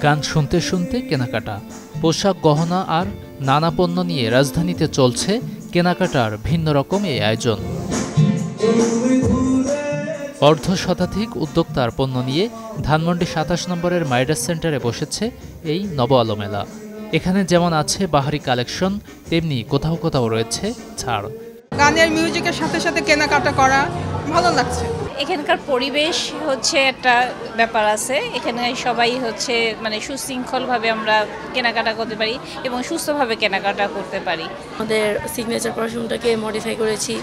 গান শুনতে শুনতে কেনাকাটা, পোশাক, গহনা আর নানা পণ্য নিয়ে রাজধানীতে চলছে কেনাকাটার ভিন্ন রকম এই আয়োজন। অর্ধ শতাধিক উদ্যোক্তার পণ্য নিয়ে ধানমন্ডি ২৭ নম্বরের মাইডাস সেন্টারে বসেছে এই নব আলো মেলা। এখানে যেমন আছে বাহারি কালেকশন, তেমনি কোথাও কোথাও রয়েছে ছাড়। গানের মিউজিকের সাথে সাথে কেনাকাটা করা ভালো লাগছে। এখানকার পরিবেশ হচ্ছে একটা ব্যাপার আছে, এখানে সবাই হচ্ছে মানে সুশৃঙ্খলভাবে আমরা কেনাকাটা করতে পারি এবং সুস্থভাবে কেনাকাটা করতে পারি। আমাদের সিগনেচার পারফিউমটাকে মডিফাই করেছি।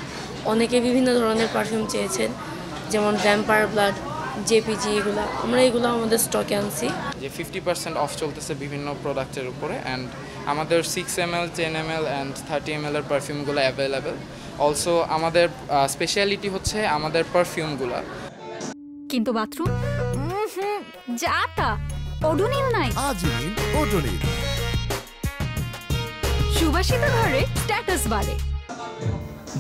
অনেকে বিভিন্ন ধরনের পারফিউম চেয়েছেন, যেমন ভ্যাম্পায়ার ব্লাড, জেপিজি, এগুলো আমাদের স্টকে আনছি। যে 50% অফ চলতেছে বিভিন্ন প্রোডাক্টের উপরে, অ্যান্ড আমাদের 6 ml, 10 ml অ্যান্ড 30 ml এর পারফিউমগুলো অ্যাভেলেবেল। অলসো আমাদের স্পেশালিটি হচ্ছে আমাদের পারফিউমগুলো। কিন্তু বাথরুম যা তা ওডোনিল নাই। আজই ওডোনিল। সুবাসিত ঘরে স্ট্যাটাস বাড়ে।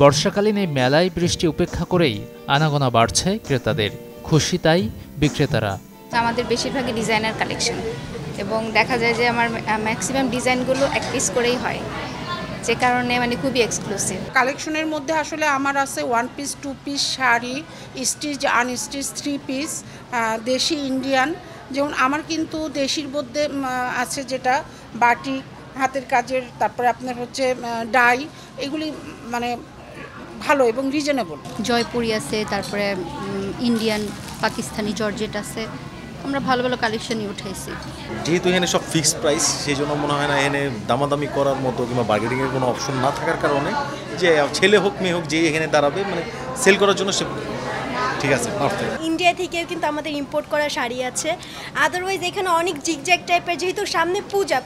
বর্ষাকালীন এই মেলায় বৃষ্টি উপেক্ষা করেই আনাগোনা বাড়ছে ক্রেতাদের। খুশি তাই বিক্রেতারা। আমাদের বেশিরভাগই ডিজাইনার কালেকশন এবং দেখা যায় যে আমার ম্যাক্সিমাম ডিজাইনগুলো এক পিস করেই হয়, যে কারণে মানে খুবই এক্সক্লুসিভ। কালেকশনের মধ্যে আসলে আমার আছে 1 piece, 2 piece sari, stitch, unstitch, 3 piece, দেশি, ইন্ডিয়ান। যেমন আমার কিন্তু দেশির মধ্যে আছে যেটা বাটিক, হাতের কাজের, তারপরে আপনার হচ্ছে ডাই, এগুলি মানে ভালো এবং রিজনেবল। জয়পুরি আছে, তারপরে ইন্ডিয়ান, পাকিস্তানি জর্জেট আছে। আমরা ভালো ভালো কালেকশনই উঠাইছি। যেহেতু এখানে সব ফিক্সড প্রাইস, সেই জন্য মনে হয় না এখানে দামাদামি করার মতো কিংবা বার্গেনিংয়ের কোনো অপশন না থাকার কারণে যে ছেলে হোক মেয়ে হোক যে এখানে দাঁড়াবে মানে সেল করার জন্য সে ঠিক আছে। ইন্ডিয়া থেকেও কিন্তু আমাদের ইম্পোর্ট করা শাড়ি আছে। আদারওয়াইজ এখানে অনেক জিগজ্যাগ টাইপের, যেহেতু সামনে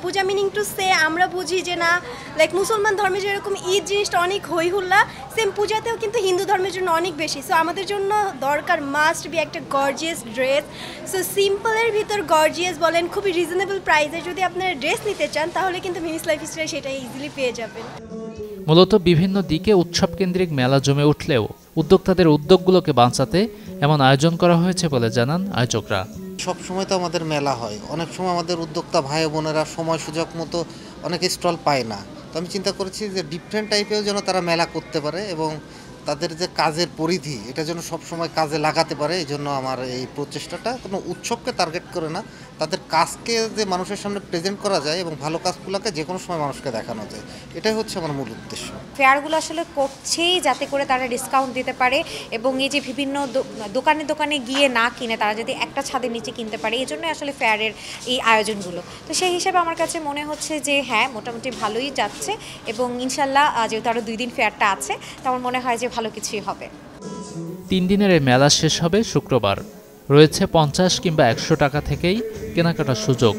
পূজা মিনিং টু সে আমরা বুঝি যে না লাইক মুসলমান ধর্মে যেরকম ঈদ জিনিসটা অনেক হই হুল্লা, সেম পূজাতেও কিন্তু হিন্দু ধর্মের জন্য অনেক বেশি। সো আমাদের জন্য দরকার মাস্ট বি একটা গর্জিয়াস ড্রেস। সো সিম্পলের ভিতর গর্জিয়াস বলেন, খুবই রিজনেবল প্রাইসে যদি আপনারা ড্রেস নিতে চান তাহলে কিন্তু মিনিস লাইফস্টাইল সেটা ইজিলি পেয়ে যাবেন। মূলত বিভিন্ন দিকে উৎসব কেন্দ্রিক মেলা জমে উঠলেও উদ্যোক্তাদের উদ্যোগগুলোকে বাঁচাতে এমন আয়োজন করা হয়েছে বলে জানান আয়োজকরা। সব সময় তো আমাদের মেলা হয়, অনেক সময় আমাদের উদ্যোক্তা ভাই বোনেরা সময় সুযোগ মতো অনেকে স্টল পায় না। তো আমি চিন্তা করেছি যে ডিফারেন্ট টাইপের যেন তারা মেলা করতে পারে এবং তাদের যে কাজের পরিধি এটা যেন সবসময় কাজে লাগাতে পারে। এই জন্য আমার এই প্রচেষ্টাটা কোনো উৎসবকে টার্গেট করে না, তাদের কাজকে যে মানুষের সামনে প্রেজেন্ট করা যায় এবং ভালো কাজগুলোকে যে কোনো সময় মানুষকে দেখানো যায়, এটাই হচ্ছে আমার মূল উদ্দেশ্য। ফেয়ারগুলো আসলে করছেই যাতে করে তারা ডিসকাউন্ট দিতে পারে এবং এই যে বিভিন্ন দোকানে গিয়ে না কিনে তারা যদি একটা ছাদের নিচে কিনতে পারে, এই জন্যই আসলে ফেয়ারের এই আয়োজনগুলো। তো সেই হিসেবে আমার কাছে মনে হচ্ছে যে হ্যাঁ, মোটামুটি ভালোই যাচ্ছে এবং ইনশাল্লাহ যেহেতু আরও 2 দিন ফেয়ারটা আছে, তো আমার মনে হয় যে ভালো কিছুই হবে। 3 দিনের এই মেলা শেষ হবে শুক্রবার। রয়েছে 50 কিংবা 100 টাকা থেকেই কেনাকাটার সুযোগ।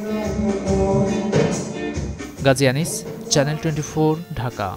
গাজী আনিস, চ্যানেল 24, ঢাকা।